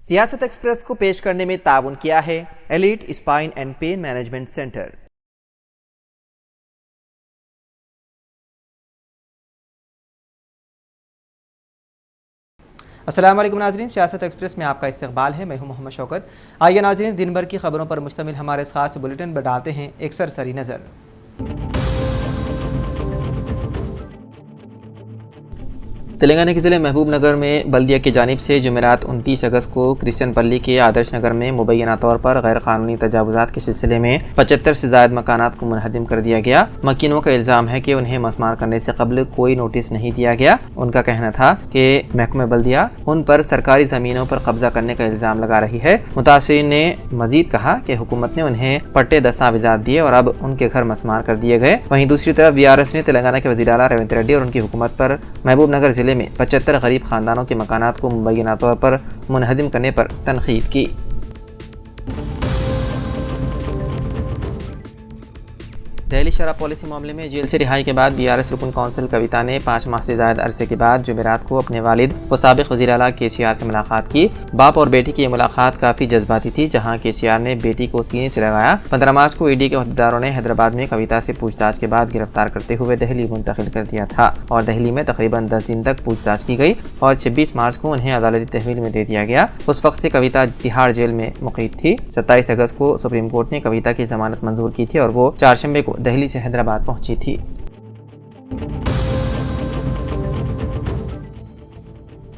सियासत एक्सप्रेस को पेश करने में ताउन किया है elite spine and pain management centre. अस्सलाम वालेकुम नाज़रीन, सियासत एक्सप्रेस में आपका इस्तकबाल है। मैं हूं मोहम्मद शौकत। आइए नाज़रीन, दिन भर की खबरों पर मुश्तमिल हमारे इस खास बुलेटिन पर डालते हैं एक सरसरी नज़र। तेलंगाना के ज़िले महबूब नगर में बल्दिया की जानिब से जुमेरात 29 अगस्त को क्रिश्चियन पल्ली के आदर्श नगर में मुबैना तौर पर गैर कानूनी तजावुज़ात के सिलसिले में 75 से ज़ायद मकानात को मुनहदिम कर दिया गया। मकीनों का इल्ज़ाम है कि उन्हें मसमार करने से कबल कोई नोटिस नहीं दिया गया। उनका कहना था कि महकमा बल्दिया उन पर सरकारी ज़मीनों पर कब्जा करने का इल्ज़ाम लगा रही है। मुतासिरीन ने मजीद कहा कि हुकूमत ने उन्हें पट्टे दस्तावेजात दिए और अब उनके घर मसमार कर दिए गए। वहीं दूसरी तरफ BRS ने तेलंगाना के वज़ीर आला रेवंत रेड्डी और उनकी हुकूमत पर महबूब नगर जिले में 75 गरीब खानदानों के मकानात को मुबैना तौर पर मुनहदिम करने पर तनकीद की। दिल्ली शराब पॉलिसी मामले में जेल से रिहाई के बाद BRS रुकन कौंसिल कविता ने 5 माह से ज़्यादा अरसे के बाद जुमेरात को अपने वालिद व साबिक़ वज़ीर आला KCR से मुलाकात की। बाप और बेटी की ये मुलाकात काफ़ी जज्बाती थी, जहां KCR ने बेटी को सीने से लगाया। 15 मार्च को ED के अहदेदारों ने हैदराबाद में कविता से पूछताछ के बाद गिरफ्तार करते हुए दिल्ली मुंतकिल कर दिया था और दिल्ली में तकरीबन 10 दिन तक पूछताछ की गई और 26 मार्च को उन्हें अदालती तहवील में दे दिया गया। उस वक्त से कविता तिहाड़ जेल में मुक़ीद थी। 27 अगस्त को सुप्रीम कोर्ट ने कविता की जमानत मंजूर की थी और वो 4 शंबे को दिल्ली से हैदराबाद पहुंची थी।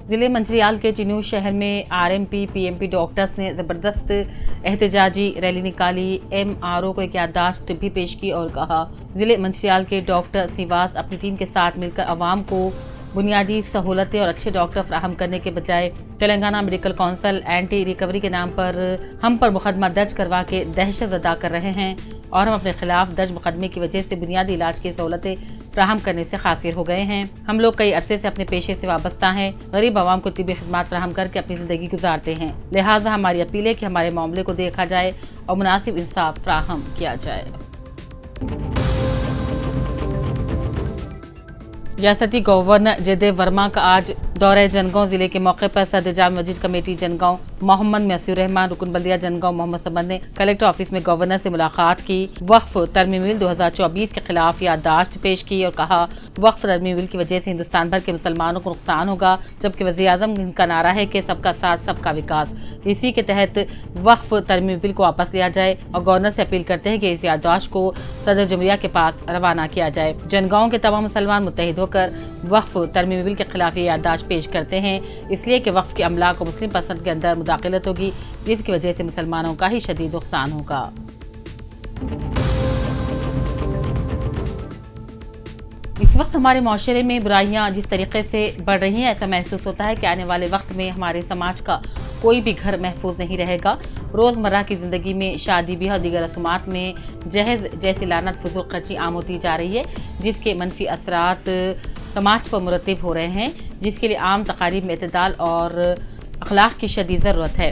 जिले मंचिरियाल के चिनू शहर में RMP PMP डॉक्टर्स ने ज़बरदस्त एहतजाजी रैली निकाली। MRO को एक याददाश्त भी पेश की और कहा, जिले मंचिरियाल के डॉक्टर श्रीवास अपनी टीम के साथ मिलकर आवाम को बुनियादी सहूलतें और अच्छे डॉक्टर फराहम करने के बजाय Telangana medical council anti recovery के नाम पर हम पर मुकदमा दर्ज करवा के दहशत ज़दा कर रहे हैं और हम अपने खिलाफ दर्ज मुकदमे की वजह से बुनियादी इलाज की सहूलतें फ्राहम करने से खासिर हो गए हैं। हम लोग कई अरसे से अपने पेशे से वाबस्ता हैं, गरीब आवाम को तिब्बी खिदमत फ्राहम करके अपनी ज़िंदगी गुजारते हैं। लिहाजा हमारी अपील है कि हमारे मामले को देखा जाए और मुनासिब इंसाफ फ्राहम किया जाए। रियासती गवर्नर जयदेव वर्मा का आज दौरे जनगांव जिले के मौके पर सदर जाम मस्जिद कमेटी जनगांव मोहम्मद मसीर रहमान रुकन बल्दिया जनगांव मोहम्मद समद ने कलेक्टर ऑफिस में गवर्नर से मुलाकात की। वक्फ तरमीम बिल 2024 के खिलाफ याददाश्त पेश की और कहा, वक्फ तरमीम बिल की वजह से हिंदुस्तान भर के मुसलमानों को नुकसान होगा, जबकि वज़ीर आज़म का नारा है कि सबका साथ सबका विकास। इसी के तहत वक्फ तरमीम बिल को वापस लिया जाए और गवर्नर से अपील करते हैं कि इस याददाश्त को सदर जमहूरिया के पास रवाना किया जाए। जनगांव के तमाम मुसलमान मुत्तहिद होकर वक्फ तरमीम बिल के खिलाफ ये याददाश्त पेश करते हैं, इसलिए कि वक्फ के अमला को मुस्लिम पसंद के अंदर मुदाखलत होगी, जिसकी वजह से मुसलमानों का ही शदीद नुकसान होगा। इस वक्त हमारे माशरे में बुराइयां जिस तरीके से बढ़ रही हैं, ऐसा महसूस होता है कि आने वाले वक्त में हमारे समाज का कोई भी घर महफूज नहीं रहेगा। रोज़मर्रा की ज़िंदगी में शादी ब्याह और दीगर रस्मात में जहेज़ जैसी लानत फजूल खर्ची आम होती जा रही है, जिसके मनफी असरात समाज पर मुरतब हो रहे हैं, जिसके लिए आम तकारीब में इत्तेदाल और अखलाक की शदीद ज़रूरत है।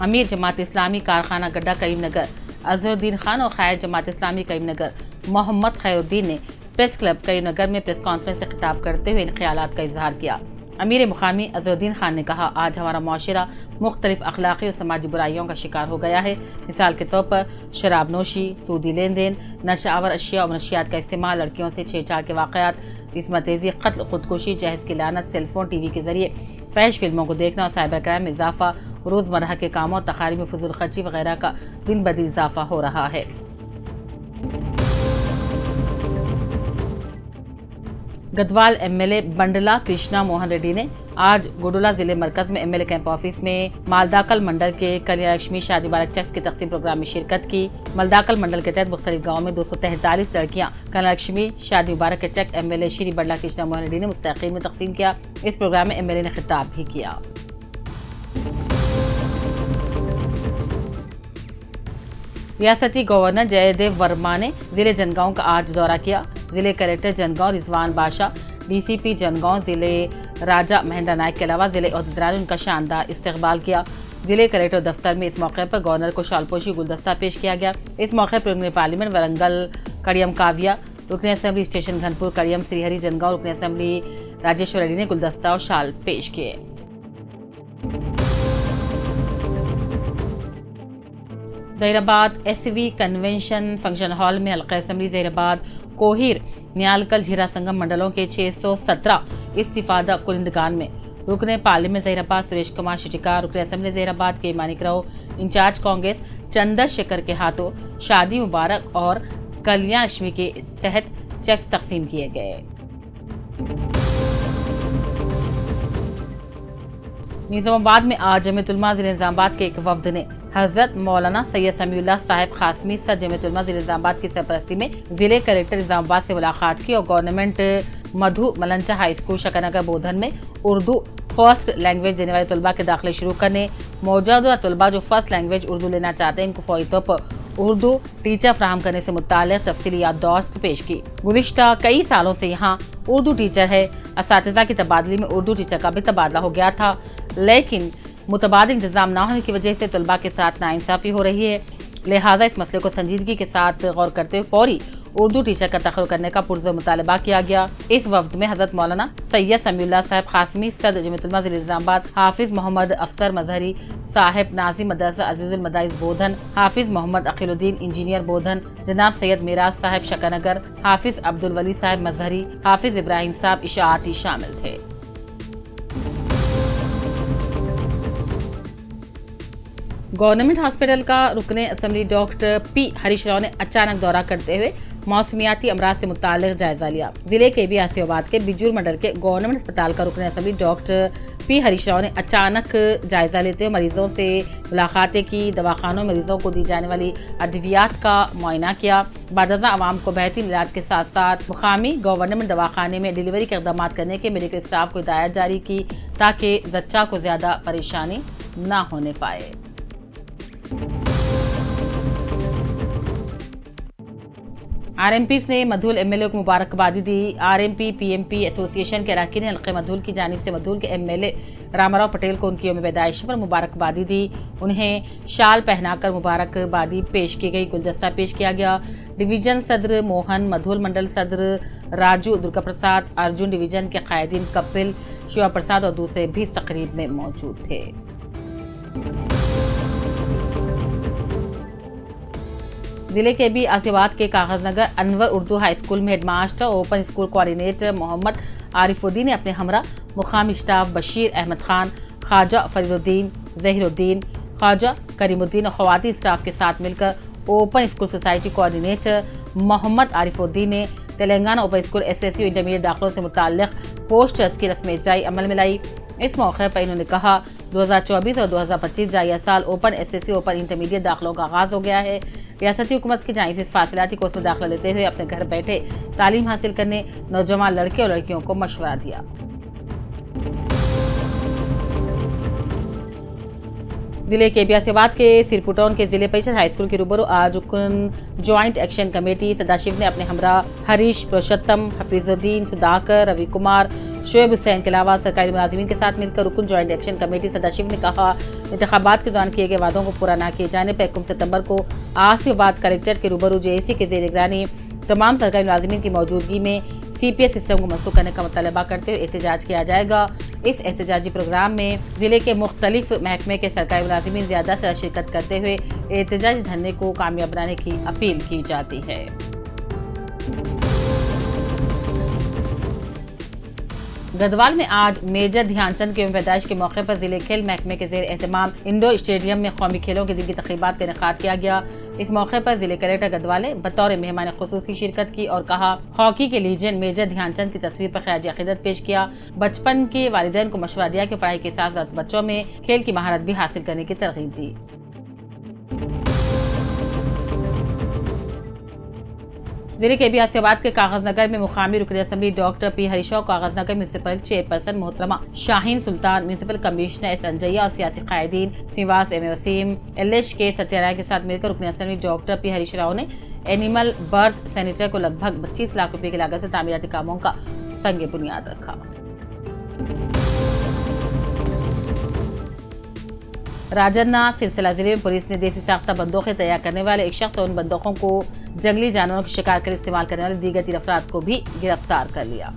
अमीर जमात इस्लामी कारखाना गड्ढा करीमनगर अजहरुद्दीन खान और क़ायद जमात इस्लामी करीमनगर मोहम्मद खैरुद्दीन ने प्रेस क्लब करीमनगर में प्रेस कॉन्फ्रेंस से खिताब करते हुए इन ख्यालात का इजहार किया। अमीर मुकामी अजहरुद्दीन खान ने कहा, आज हमारा माशरा मुख्तलिफ अखलाकी और समाजी बुराइयों का शिकार हो गया है। मिसाल के तौर पर शराब नोशी, सूदी लेन देन, नशावर अशिया और मनशियात का इस्तेमाल, लड़कियों से छेड़छाड़ के वाक़यात, इसमत तेज़ी, कत्ल, खुदकुशी, जहेज़ की लानत, सेलफोन TV के जरिए फैश फिल्मों को देखना और साइबर क्राइम में इजाफा, रोज़मर्रा के कामों और तकारीब में फजूल खर्ची वगैरह का दिन ब दिन इजाफा हो रहा है। गदवाल MLA बंडला कृष्णा मोहन रेड्डी ने आज गोडोला जिले मरकज में MLA कैंप ऑफिस में मालदाकल मंडल के कल्याण लक्ष्मी शादी मुबारक चेक्स के तकसीम प्रोग्राम में शिरकत की। मालदाकल मंडल के तहत मुख्तलिफ गाँव में 243 लड़कियां कल्याण लक्ष्मी शादी मुबारक के चेक MLA श्री बंडला कृष्णा मोहन रेड्डी ने मुस्तकीन में तकसीम किया। इस प्रोग्राम में MLA ने खिताब भी किया। रियासती गवर्नर जयदेव वर्मा ने जिले जनगांव का आज दौरा किया। जिले कलेक्टर जनगांव रिजवान बादशाह, DCP जनगांव जिले राजा महेंद्र नायक के अलावा जिले अहदेदारों ने उनका शानदार इस्तकबाल किया। जिले कलेक्टर दफ्तर में इस मौके पर गवर्नर को शालपोशी गुलदस्ता पेश किया गया। इस मौके पर रुकन पार्लियामेंट वरंगल कड़ियम काव्या, रुकन असम्बली स्टेशन घनपुर कड़ियम श्रीहरी जनगांव, रुकन असम्बली राजेश्वर रेड्डी ने गुलदस्ता और शाल पेश किए। Zaheerabad SV convention function hall में हल्का असेंबली जहीराबाद, कोहिर, न्यालकल, झीरा संगम मंडलों के 617 इस्तीफादा कुरिंदगान में रुकने पार्लियामेंट जहीराबाद सुरेश कुमार शिटिका, रुकने असेंबली जहीराबाद के मानिकराव, इंचार्ज कांग्रेस चंद्रशेखर के हाथों शादी मुबारक और कल्याण लक्ष्मी के तहत चेक्स तकसीम किए गए। निजामाबाद में आज जमीयत उलमा जिले निजामाबाद के एक वफ्द ने हजरत मौलाना सैयद समीउल्लाह साहिब खासमी सद जमीयत उलमा जिले निजामाबाद की सरपरस्ती में जिले कलेक्टर निजामाबाद से मुलाकात की और गवर्नमेंट मधु मलंचा हाई स्कूल शकरनगर बोधन में उर्दू फर्स्ट लैंग्वेज देने वाले तलबा के दाखिले शुरू करने, मौजूदा तलबा जो फर्स्ट लैंग्वेज उर्दू लेना चाहते हैं इनको फौरी तौर पर उर्दू टीचर फराहम करने से मुताल्लिक़ तफसीली याददाश्त पेश की। गुज़िश्ता कई सालों से यहाँ उर्दू टीचर है। असातिज़ा की तबादली में उर्दू टीचर का भी तबादला हो गया था, लेकिन मुतबादिल इंतजाम न होने की वजह से तलबा के साथ नाइंसाफ़ी हो रही है। लिहाजा इस मसले को संजीदगी के साथ गौर करते हुए फौरी उर्दू टीचर का तखल्लुक करने का पुरज़ोर मुतालबा किया गया। इस वफ्द में हजरत मौलाना सैयद समीउल्लाह साहिब खासमी सद जमीयत उलमा जिले निजामाबाद, हाफिज मोहम्मद अफसर मजहरी साहिब नाज़िम मदरसा अजीजुल मदारिस बोधन, हाफिज मोहम्मद अकीलुद्दीन इंजीनियर बोधन, जनाब सैयद मिराज साहिब शकरनगर, हाफिज अब्दुल वली साहिब मजहरी, हाफिज इब्राहिम साहब इशाअती शामिल थे। गवर्नमेंट हॉस्पिटल का रुकने assembly doctor P Harish Rao ने अचानक दौरा करते हुए मौसमियाती अमराज से मुताल्लिक़ जायजा लिया। जिले के भी आसियाबाद के बिजूर मंडल के गवर्नमेंट अस्पताल का रुकने assembly doctor P Harish Rao ने अचानक जायजा लेते हुए मरीजों से मुलाकातें की, दवाखानों में मरीजों को दी जाने वाली अद्वियात का मुआयना किया। बादजा आवाम को बेहतरीन इलाज के साथ साथ मुकामी गवर्नमेंट दवाखाने में डिलीवरी के इक़दाम करने के मेडिकल स्टाफ को हिदायत जारी की ताकि जच्चा को ज्यादा परेशानी न होने पाए। RMPs ने मधुल MLA को मुबारकबादी दी। RMP PMP एसोसिएशन के अरकान हल्के मधुल की जानिब से मधुल के MLA रामाराव पटेल को उनकी यौम पैदाइश पर मुबारकबादी दी। उन्हें शाल पहनाकर मुबारकबादी पेश की गई, गुलदस्ता पेश किया गया। डिवीजन सदर मोहन, मधुल मंडल सदर राजू, दुर्गा प्रसाद, अर्जुन डिवीजन के कायदीन कपिल, शिवा प्रसाद और दूसरे भी इस तकरीब में मौजूद थे। जिले के भी आसियाबाद के कागजनगर अनवर उर्दू हाई स्कूल में headmaster open school coordinator Mohammed Arifuddin ने अपने हमरा मुकामी स्टाफ बशीर अहमद खान, ख्वाजा फरीदुद्दीन, जहीरुद्दीन, ख्वाजा करीमुद्दीन और ख्वातीन स्टाफ के साथ मिलकर open school society coordinator Mohammed Arifuddin ने Telangana open school SSU intermediate दाखिलों से मुताल्लिक़ पोस्टर्स की रस्म इजराई अमल में लाई। इस मौके पर इन्होंने कहा 2024 और 2025 जाया साल ओपन SSU ओपन इंटरमीडिएट दाखिलों का आगाज हो गया है। रियासती हुकूमत की जानिब से फासिलाती कोर्स में दाखिला लेते हुए अपने घर बैठे तालीम हासिल करने नौजवान लड़के और लड़कियों को मशवरा दिया। जिले के आसियाबाद के सिरपुटौन के जिले परिषद हाई स्कूल के रूबरू आज ज्वाइंट एक्शन कमेटी सदाशिव ने अपने हमरा हरीश, पुरुषोत्तम, हफीजुद्दीन, सुधाकर, रवि कुमार, शोएब हुसैन के अलावा सरकारी मुलाजिमीन के साथ मिलकर रुकन ज्वाइंट एक्शन कमेटी सदाशिव ने कहा इंतखाबात के दौरान किए गए वादों को पूरा न किए जाने पर 1 सितंबर को आसियाबाद कलेक्ट्रेट के रूबरू JAC के ज़ेर निगरानी तमाम सरकारी मुलाजिमीन की मौजूदगी में CPS सिस्टम को मंसूख करने का मुतालबा करते हुए एहतजाज किया जाएगा। इस एहतजाजी प्रोग्राम में जिले के मुख्तलिफ महकमे के सरकारी मुलाजिमीन ज़्यादा से ज़्यादा शिरकत करते हुए एहतजाजी धरने को कामयाब बनाने की अपील की जाती है। गढ़वाल में आज मेजर ध्यानचंद के पैदाइश के मौके पर जिले खेल महकमे के जेर एहतमाम इंडोर स्टेडियम में कौमी खेलों के दिन की तकरीबात का इनेकाद किया गया। इस मौके पर जिले कलेक्टर गढ़वाल ने बतौर मेहमान खुसूसी शिरकत की और कहा हॉकी के लीजेंड मेजर ध्यानचंद की तस्वीर पर खराज अकीदत पेश किया। बचपन के वालिदैन को मशवरा दिया कि पढ़ाई के साथ साथ बच्चों में खेल की महारत भी हासिल करने की तरगीब दी। जिले के आसियाबाद के कागजनगर में मुकामी रुकन assembly doctor P Harish Rao, Kagaznagar municipal chairperson मोहतरमा शाहीन सुल्तान, म्यूनसिपल कमिश्नर S अंजैया और सियासी कायदीन श्रीवास M वसीम LH के सत्याराय के साथ मिलकर रुकन assembly doctor P Harish Rao ने एनिमल बर्थ सैनिटर को लगभग 25 लाख रुपए की लागत से तामीराती कामों का संग बुनियाद रखा। राजन्ना सिलसिला जिले में पुलिस ने देसी साख्ता बंदूकें तैयार करने वाले एक शख्स और उन बंदूकों को जंगली जानवरों के शिकार कर इस्तेमाल करने वाले दीगर 3 अफराद को भी गिरफ्तार कर लिया।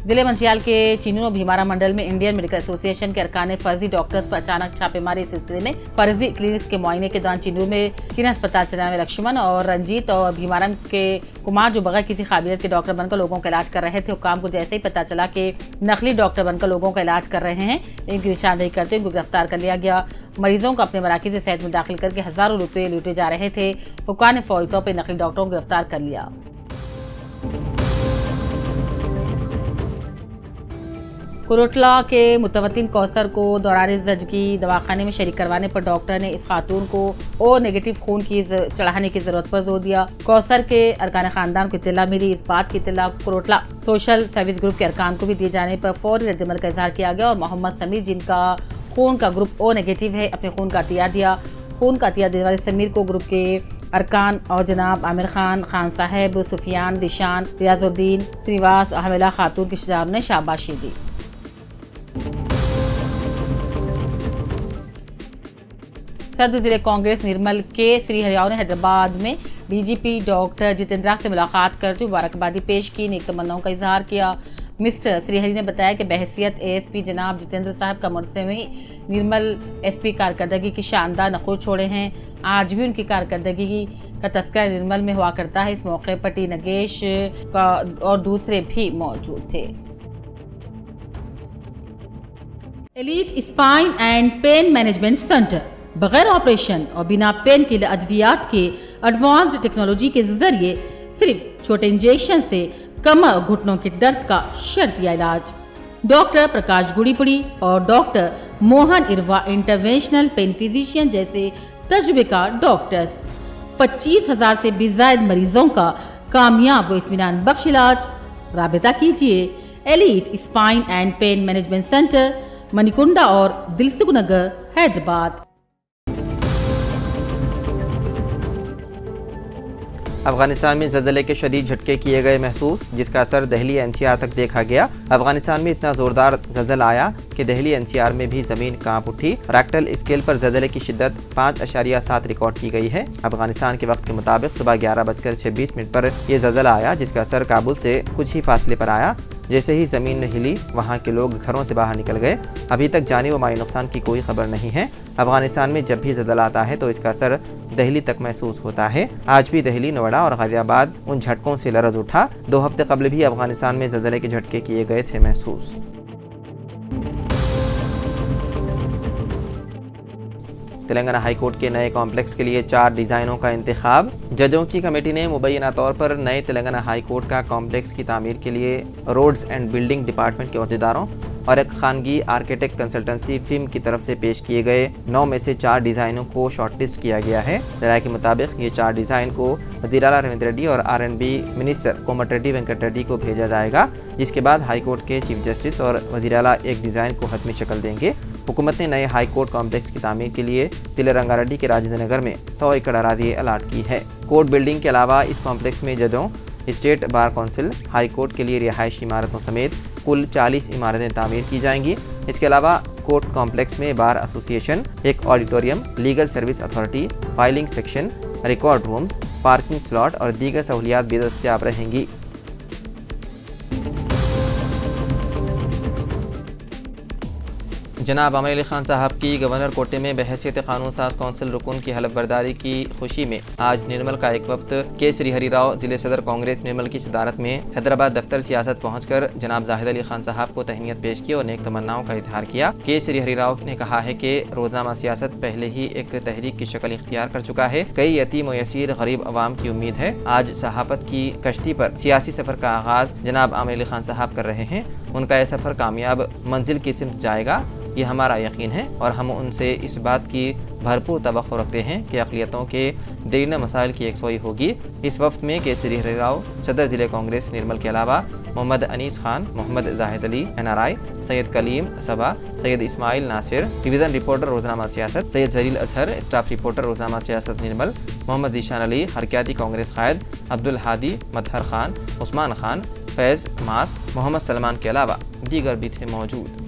जिले मंचियाल के चिनूर और भीमारा मंडल में इंडियन मेडिकल एसोसिएशन के अरकान ने फर्जी डॉक्टर्स पर अचानक छापेमारी सिलसिले में फर्जी क्लिनिक्स के मुआयने के दौरान चिनूर में 3 अस्पताल चलाने वाले लक्ष्मण और रंजीत और भीमारा के कुमार जो बगैर किसी काबिलियत के डॉक्टर बनकर लोगों का इलाज कर रहे थे, हुक्काम को जैसे ही पता चला कि नकली डॉक्टर बनकर लोगों का इलाज कर रहे हैं, इनकी निशानदेही करते उनको गिरफ्तार कर लिया गया। मरीजों को अपने मराकज़ से सेहत में दाखिल करके हजारों रुपए लूटे जा रहे थे। हुक्काम ने फौरी तौर पर नकली डॉक्टरों को गिरफ्तार कर लिया। कोरोटला के मुतवत्तिन कौसर को दौरान जजगी दवाखाने में शरीक करवाने पर डॉक्टर ने इस खातून को ओ नेगेटिव खून की चढ़ाने की जरूरत पर जोर दिया। कौसर के अरकान खानदान को इत्तला मिली। इस बात की इत्तला कोरोटला सोशल सर्विस ग्रुप के अरकान को भी दिए जाने पर फौरी रद्दमल का इजहार किया गया और मोहम्मद समीर, जिनका खून का ग्रुप ओ नेगेटिव है, अपने खून का अतिया दिया। खून का अतिया देने वाले समीर को ग्रुप के अरकान और जनाब आमिर खान, खान साहब, सुफियान, दिशान, रियाजुद्दीन, श्रीनिवास, अहमिला खातून की शजाब ने शाबाशी दी। सदर जिले कांग्रेस निर्मल के श्रीहरियाव ने हैदराबाद में डीजीपी डॉक्टर जितेंद्रा से मुलाकात करते हुए मुबारकबादी पेश की, नेक तमन्नाओं का इजहार किया। मिस्टर श्रीहरि ने बताया कि बहैसियत एएसपी जनाब जितेंद्र साहब का मुझसे में निर्मल एसपी कारकर्दगी की शानदार नखूर छोड़े हैं। आज भी उनकी कारकर्दगी का तस्करा निर्मल में हुआ करता है। इस मौके पर टी नगेश और दूसरे भी मौजूद थे। Elite spine and pain management centre बगैर ऑपरेशन और बिना पेन किलर अद्वियात के एडवांस्ड टेक्नोलॉजी के जरिए सिर्फ छोटे इंजेक्शन से कमर और घुटनों के दर्द का शर्तिया इलाज। डॉक्टर प्रकाश गुड़ीपुड़ी और doctor Mohan Irva interventional pain physician जैसे तजुर्बेकार डॉक्टर्स 25,000 से भी ज्यादा मरीजों का कामयाब व इत्मीनान बख्श इलाज। राबिता कीजिए elite spine and pain management centre, Manikunda और दिलसुख नगर, हैदराबाद। अफगानिस्तान में ज़लज़ले के शदीद झटके किए गए महसूस, जिसका असर दहली एनसीआर तक देखा गया। अफगानिस्तान में इतना ज़ोरदार ज़लज़ला आया कि दहली एनसीआर में भी ज़मीन कांप उठी। रैक्टल स्केल पर ज़लज़ले की शिद्दत 5.7 रिकॉर्ड की गई है। अफगानिस्तान के वक्त के मुताबिक सुबह 11:26 पर यह ज़लज़ला आया, जिसका असर काबुल से कुछ ही फासले पर आया। जैसे ही ज़मीन हिली, वहाँ के लोग घरों से बाहर निकल गए। अभी तक जानी व माली नुकसान की कोई खबर नहीं है। अफगानिस्तान में जब भी ज़लज़ला आता है तो इसका असर दहली तक महसूस होता है। आज भी दहली, नोएडा और गाजियाबाद उन झटकों से लरज़ उठा। 2 हफ्ते कबल भी अफगानिस्तान में ज़लज़ले के झटके किए गए थे महसूस। तेलंगाना हाईकोर्ट के नए कॉम्प्लेक्स के लिए 4 डिज़ाइनों का इंतखाब। जजों की कमेटी ने मुबैना तौर पर नए तेलंगाना हाईकोर्ट का कॉम्प्लेक्स की तामीर के लिए रोड्स एंड बिल्डिंग डिपार्टमेंट के अहदेदारों और एक खानगी आर्किटेक्ट कंसल्टेंसी फर्म की तरफ से पेश किए गए 9 में से 4 डिज़ाइनों को शॉर्टलिस्ट किया गया है। राय के मुताबिक ये 4 डिज़ाइन को वज़ीर आला रविंद्र रेड्डी और R&B मिनिस्टर कोमटिरेड्डी वेंकट रेड्डी को भेजा जाएगा, जिसके बाद हाईकोर्ट के चीफ जस्टिस और वज़ीर आला एक डिज़ाइन को हतमी शक्ल देंगे। हुकूमत ने नए हाई कोर्ट कॉम्प्लेक्स की तामीर के लिए तिलरंगारेड्डी के राजेंद्र नगर में 100 एकड़ अरादी अलाट की है। कोर्ट बिल्डिंग के अलावा इस कॉम्प्लेक्स में जजों, state bar council, high court के लिए रिहायशी इमारतों समेत कुल 40 इमारतें तामीर की जाएंगी। इसके अलावा कोर्ट कॉम्प्लेक्स में बार एसोसिएशन, एक auditorium, legal service authority, filing section, record rooms, parking slot और दीगर सहूलियात भी दस्तयाब रहेंगी। जनाब आमिर अली खान साहब की गवर्नर कोटे में बहैसियत कानून साज कौंसिल रुकन की हलफ बर्दारी की खुशी में आज निर्मल का एक वक्त के श्रीहरि राव जिले सदर कांग्रेस निर्मल की सदारत में हैदराबाद दफ्तर सियासत पहुंचकर जनाब जाहिद अली खान साहब को तहनीत पेश की और नेक तमन्नाओं का इजहार किया। के श्रीहरि राव ने कहा है कि रोजनामा सियासत पहले ही एक तहरीक की शक्ल इख्तियार कर चुका है। कई यतीम व यसीर गरीब अवाम की उम्मीद है। आज सहाफत की कश्ती पर सियासी सफर का आगाज जनाब आमिर अली खान साहब कर रहे हैं। उनका यह सफर कामयाब मंजिल की सिमत जाएगा, ये हमारा यकीन है और हम उनसे इस बात की भरपूर तवक्को रखते हैं कि अक़लियतों के दरीना मसाइल की एकसोई होगी। इस वक्त में के श्रीहरि राव सदर ज़िले कांग्रेस निर्मल के अलावा मोहम्मद अनीस खान, मोहम्मद जाहिद अली NRI, सैयद कलीम सबा, सैयद इस्माइल नासिर, डिवीज़न रिपोर्टर रोज़नामा सियासत, सैयद जलील अजहर, स्टाफ रिपोर्टर रोज़नामा सियासत निर्मल, मोहम्मद ज़ीशान अली, हरकियाती कांग्रेस कायद अब्दुल हादी, मतहर खान, उस्मान खान, फैज़ मास, मोहम्मद सलमान के अलावा दीगर भी थे मौजूद।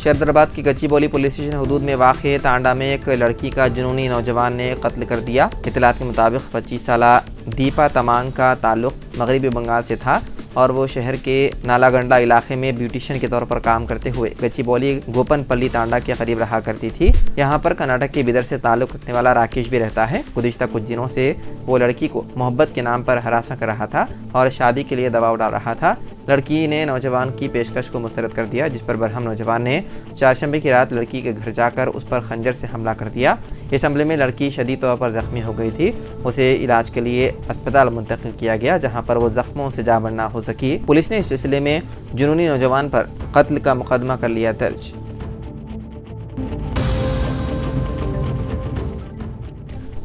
शहरदाराबाद की गच्चीबौली पुलिस स्टेशन हदूद में वाक़ तांडा में एक लड़की का जुनूनी नौजवान ने कत्ल कर दिया। इत्तलात के मुताबिक 25 साला दीपा तमांग का ताल्लुक मगरबी बंगाल से था और वो शहर के नालागंडा इलाके में ब्यूटिशियन के तौर पर काम करते हुए गच्चीबौली गोपनपल्ली तांडा के करीब रहा करती थी। यहाँ पर कर्नाटक के बिदर से ताल्लुक रखने वाला राकेश भी रहता है। गुज़िश्ता कुछ दिनों से वो लड़की को मोहब्बत के नाम पर हरासा कर रहा था और शादी के लिए दबाव डाल रहा था। लड़की ने नौजवान की पेशकश को मुस्तरद कर दिया, जिस पर बरहम नौजवान ने चारशंबे की रात लड़की के घर जाकर उस पर खंजर से हमला कर दिया। इस हमले में लड़की शदीद तौर पर ज़ख्मी हो गई थी। उसे इलाज के लिए अस्पताल मुंतकिल किया गया, जहां पर वो ज़ख्मों से जान ना हो सकी। पुलिस ने इस सिलसिले में जुनूनी नौजवान पर कत्ल का मुकदमा कर लिया दर्ज।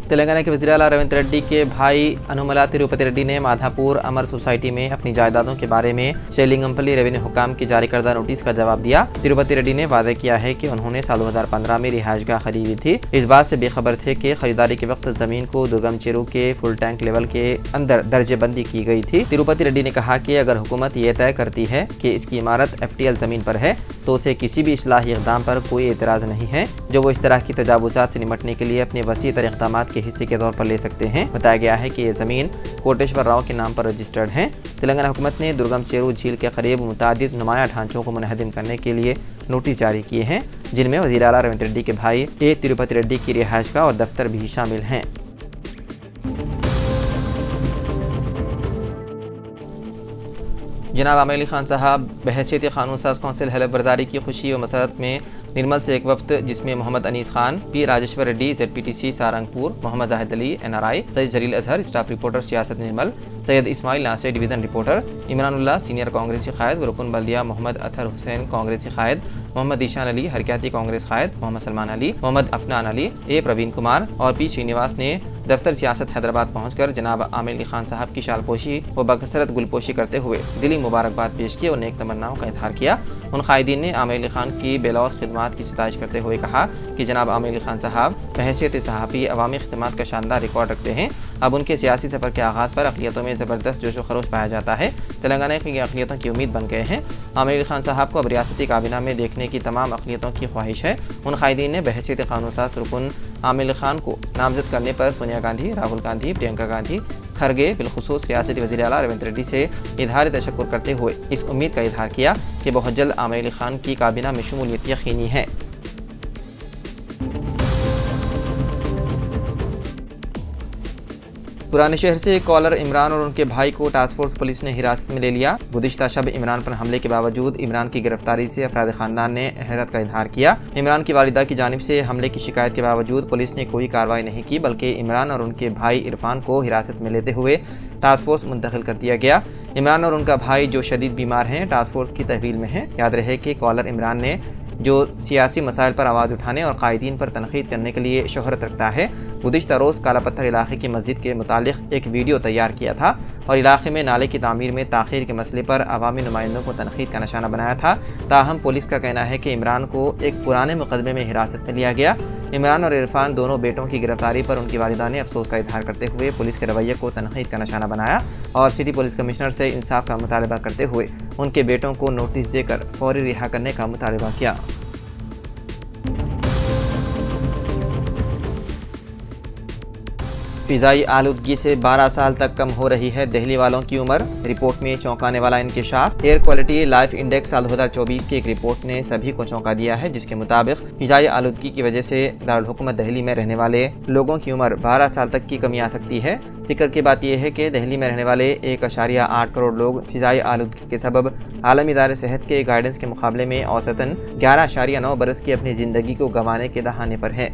तेलंगाना के वज़ीर आला रविंद्र रेड्डी के भाई अनुमला तिरुपति रेड्डी ने माधापुर अमर सोसाइटी में अपनी जायदादों के बारे में शेलिंगमपल्ली रेवेन्यू हुकाम की जारी करदा नोटिस का जवाब दिया। तिरुपति रेड्डी ने वादा किया है कि उन्होंने साल 2015 में रिहायशगाह खरीदी थी। इस बात से बेखबर थे कि खरीदारी के वक्त जमीन को दुर्गम चेरू के फुल टैंक लेवल के अंदर दर्जेबंदी की गई थी। तिरुपति रेड्डी ने कहा कि अगर हुकूमत ये तय करती है कि इसकी इमारत FTL जमीन पर है तो उसे किसी भी इस्लाही इक़दाम पर कोई एतराज़ नहीं है, जो वो इस तरह की तजावुज़ात से निपटने के लिए अपने वसी तर इक़दाम के हिस्से के तौर पर ले सकते हैं। बताया गया है कि ये ज़मीन कोटेश्वर राव के नाम पर रजिस्टर्ड है। तेलंगाना हुकूमत ने दुर्गम चेरू झील के करीब मुतादिद नुमाया ढांचों को मुनहदिम करने के लिए नोटिस जारी किए हैं, जिनमें वज़ीर आला रविंद्र रेड्डी के भाई ए तिरुपति रेड्डी की रिहायशगाह और दफ्तर भी शामिल हैं। जनाब आमिर अली खान साहब बहैसियत कानून साज कौंसिल हलफ बर्दारी की खुशी व मसरत में निर्मल से एक वफ्त, जिसमें Mohammed Anees Khan, P Rajeshwar Reddy, ZPTC Sarangapur, Mohammed Zahid Ali NRI, Syed Jaleel Azhar staff reporter Siasat Nirmal, Syed Ismail Nasir division reporter, Imranullah senior कांग्रेसी कायद, रुकन बल्दिया मोहम्मद अतहर हुसैन कांग्रेसी कायद, मोहम्मद ईशान अली हरकयाती कांग्रेस कायद, मोहम्मद सलमान अली, मोहम्मद अफनान अली, ए प्रवीण कुमार और पी श्रीनिवास ने दफ्तर सियासत हैदराबाद पहुंचकर जनाब आमिर अली खान साहब की शालपोशी व बकसरत गुलपोशी करते हुए दिली मुबारकबाद पेश की और नेक तमन्नाओं का इजहार किया। उन कायदीन ने आमिर अली खान की बेलौस खिदमात की सिताइश करते हुए कहा कि जनाब आमिर अली खान साहब बहैसियत सहाफ़ी अवामी खिदमात का शानदार रिकॉर्ड रखते हैं। अब उनके सियासी सफ़र के आगाज़ पर अक़लियतों में ज़बरदस्त जोश व खरोश पाया जाता है। तेलंगाना की अक़लियतों की उम्मीद बन गए हैं। आमिर अली खान साहब को अब रियासती काबीना में देखने की तमाम अक़लियतों की ख्वाहिश है। उन कायदीन ने बहैसियत कानून साज रुकन आमिर अली खान को नामज़द करने पर सोनिया गांधी, राहुल गांधी, प्रियंका गांधी, खरगे बिलखुसूस रियासती वज़ीर आला रविंद्र रेड्डी से इज़हार तशक्कुर करते हुए इस उम्मीद का इज़हार किया कि बहुत जल्द आमिर अली खान की काबीना में शमूलियत यकीनी है। पुराने शहर से कॉलर इमरान और उनके भाई को टास्क फोर्स पुलिस ने हिरासत में ले लिया। गुज़िश्ता शब इमरान पर हमले के बावजूद इमरान की गिरफ्तारी से अफराद ख़ानदान ने हैरत का इजहार किया। इमरान की वालिदा की जानिब से हमले की शिकायत के बावजूद पुलिस ने कोई कार्रवाई नहीं की, बल्कि इमरान और उनके भाई इरफान को हिरासत में लेते हुए टास्क फोर्स मुंतकिल कर दिया गया। इमरान और उनका भाई जो शदीद बीमार हैं टास्क फोर्स की तहवील में हैं। याद रहे कि कॉलर इमरान ने जो सियासी मसाइल पर आवाज़ उठाने और कायदीन पर तनकीद करने के लिए शोहरत रखता है, गुज़िश्ता रोज़ काला पत्थर इलाके की मस्जिद के मुतालिक एक वीडियो तैयार किया था और इलाके में नाले की तामीर में ताख़ीर के मसले पर अवामी नुमाइंदों को तनकीद का निशाना बनाया था। ताहम पुलिस का कहना है कि इमरान को एक पुराने मुकदमे में हिरासत में लिया गया। इमरान और इरफान दोनों बेटों की गिरफ्तारी पर उनकी वालिदा ने अफसोस का इजहार करते हुए पुलिस के रवैये को तनकीद का निशाना बनाया और सिटी पुलिस कमिश्नर से इंसाफ का मुतालबा करते हुए उनके बेटों को नोटिस देकर फौरी रिहा करने का मुतालबा किया। फ़िज़ाई आलूदगी से 12 साल तक कम हो रही है दिल्ली वालों की उम्र। रिपोर्ट में चौंकाने वाला इंकिशाफ। एयर क्वालिटी लाइफ इंडेक्स साल 2024 की एक रिपोर्ट ने सभी को चौंका दिया है, जिसके मुताबिक फ़िज़ाई आलूदगी की वजह से दारुल हुकूमत दिल्ली में रहने वाले लोगों की उम्र 12 साल तक की कमी आ सकती है। फिक्र की बात यह है कि दिल्ली में रहने वाले 1.8 करोड़ लोग फ़िज़ाई आलूदगी के सबब आलमी इदारे सेहत के गाइडेंस के मुकाबले में औसतन 11.9 बरस की अपनी ज़िंदगी को गंवाने के दहाने पर है।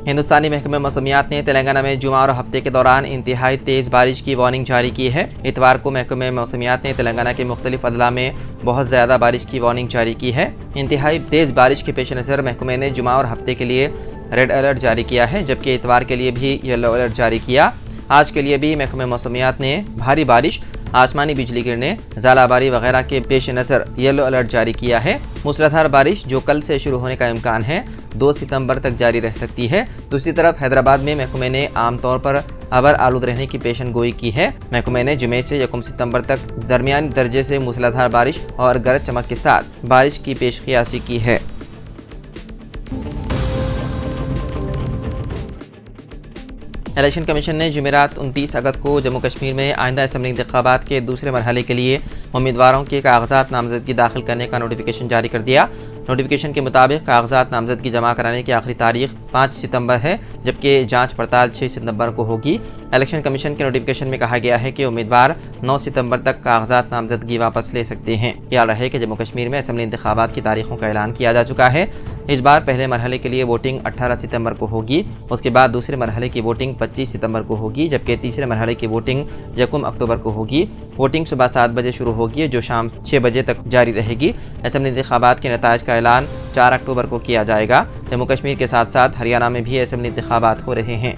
हिंदुस्तानी महकमे मौसमियात ने तेलंगाना में जुमा और हफ्ते के दौरान इंतहाई तेज़ बारिश की वार्निंग जारी की है। इतवार को महकमे मौसमियात ने तेलंगाना के मुख्तलिफ अदला में बहुत ज़्यादा बारिश की वार्निंग जारी की है। इंतहाई तेज़ बारिश के पेश नज़र महकमे ने जुमा और हफ्ते के लिए रेड अलर्ट जारी किया है, जबकि इतवार के लिए भी येलो अलर्ट जारी किया। आज के लिए भी महकमे मौसमियात ने भारी बारिश, आसमानी बिजली गिरने, ज़ालाबारी वगैरह के पेश नज़र येलो अलर्ट जारी किया है। मूसलाधार बारिश जो कल से शुरू होने का इम्कान है 2 सितंबर तक जारी रह सकती है। दूसरी तरफ हैदराबाद में महकमे ने आमतौर पर अबर आलूद रहने की पेशन गोई की है। महकमे ने जुमे से 1 सितंबर तक दरमियानी दर्जे से मूसलाधार बारिश और गरज चमक के साथ बारिश की पेशकियासी की है। इलेक्शन कमीशन ने जुमेरात 29 अगस्त को जम्मू कश्मीर में आइंदा असम्बली इंतखाबात के दूसरे मरहले के लिए उम्मीदवारों के कागजात नामजदगी दाखिल करने का नोटिफिकेशन जारी कर दिया। नोटिफिकेशन के मुताबिक कागजात नामजदगी जमा कराने की आखिरी तारीख 5 सितंबर है, जबकि जांच पड़ताल 6 सितंबर को होगी। इलेक्शन कमीशन के नोटिफिकेशन में कहा गया है कि उम्मीदवार 9 सितंबर तक कागजात नामजदगी वापस ले सकते हैं। ख्याल रहे कि जम्मू कश्मीर में असम्बली इंतखाबात की तारीखों का ऐलान किया जा चुका है। इस बार पहले मरहले के लिए वोटिंग 18 सितंबर को होगी। उसके बाद दूसरे मरहले की वोटिंग 25 सितंबर को होगी, जबकि तीसरे मरहले की वोटिंग 1 अक्टूबर को होगी। वोटिंग सुबह 7 बजे शुरू होगी, जो शाम 6 बजे तक जारी रहेगी। असम्बली इंतखाबात के नताइज का ऐलान 4 अक्टूबर को किया जाएगा। जम्मू कश्मीर के साथ साथ हरियाणा में भी असम्बली इंतखाबात हो रहे हैं।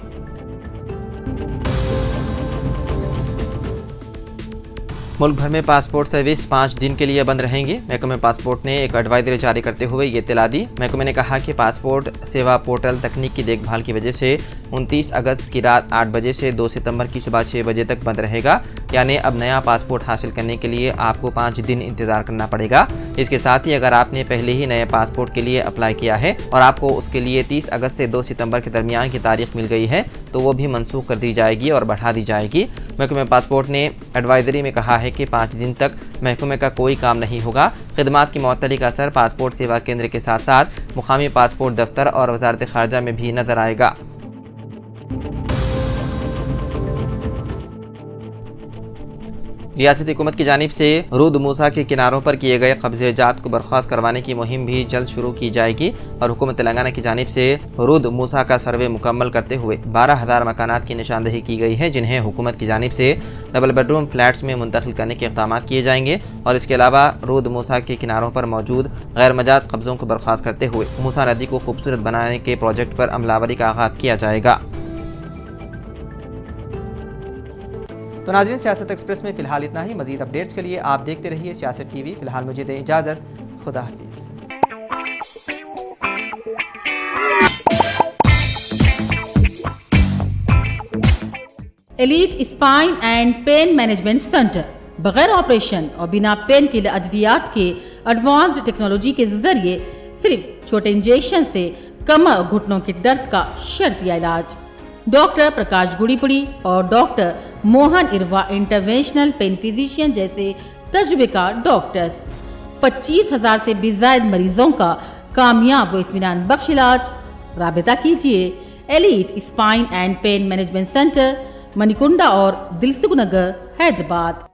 मुल्क भर में पासपोर्ट सर्विस 5 दिन के लिए बंद रहेंगी। महकमे पासपोर्ट ने एक एडवाइजरी जारी करते हुए ये इत्तला दी। महकमे ने कहा कि पासपोर्ट सेवा पोर्टल तकनीक की देखभाल की वजह से 29 अगस्त की रात 8 बजे से 2 सितंबर की सुबह 6 बजे तक बंद रहेगा। यानी अब नया पासपोर्ट हासिल करने के लिए आपको 5 दिन इंतजार करना पड़ेगा। इसके साथ ही अगर आपने पहले ही नए पासपोर्ट के लिए अप्लाई किया है और आपको उसके लिए 30 अगस्त से 2 सितंबर के दरमियान की तारीख मिल गई है, तो वो भी मनसूख कर दी जाएगी और बढ़ा दी जाएगी। महकमे पासपोर्ट ने एडवाइजरी में कहा है कि 5 दिन तक महकमे का कोई काम नहीं होगा। खिदमात की मुअत्तली का असर पासपोर्ट सेवा केंद्र के साथ साथ मुकामी पासपोर्ट दफ्तर और वजारत खारजा में भी नजर आएगा। रियासती हुकूमत की जानिब से रूद मूसा के किनारों पर किए गए कब्जे जात को बर्खास्त करवाने की मुहिम भी जल्द शुरू की जाएगी और हुकूमत तेलंगाना की जानिब से रूद मूसा का सर्वे मुकम्मल करते हुए 12,000 मकानात की निशानदही की गई है, जिन्हें हुकूमत की जानिब से डबल बेडरूम फ्लैट्स में मुंतकिल करने के इक़दाम किए जाएंगे। और इसके अलावा रूद मूसा के किनारों पर मौजूद गैर मजाज कब्जों को बर्खास्त करते हुए मूसा नदी को खूबसूरत बनाने के प्रोजेक्ट पर अमलावरी का आगाज़ किया जाएगा। तो नाज़रीन, सियासत एक्सप्रेस में फ़िलहाल इतना ही। मज़ीद अपडेट्स के लिए आप देखते रहिए सियासत टीवी। फ़िलहाल मुझे दें इजाज़त। खुदा हाफिज़। Elite spine and pain management centre बगैर ऑपरेशन और बिना पेन किलर अद्वियात के एडवांस्ड टेक्नोलॉजी के जरिए सिर्फ छोटे इंजेक्शन से कमर और घुटनों के दर्द का शर्तिया इलाज। डॉक्टर प्रकाश गुड़ीपुड़ी और doctor Mohan Irva interventional pain physician जैसे तजुर्बेकार डॉक्टर्स 25,000 से भी ज्यादा मरीजों का कामयाब व इत्मीनान बख्श इलाज। राबिता कीजिए elite spine and pain management centre, Manikunda और दिलसुख नगर, हैदराबाद।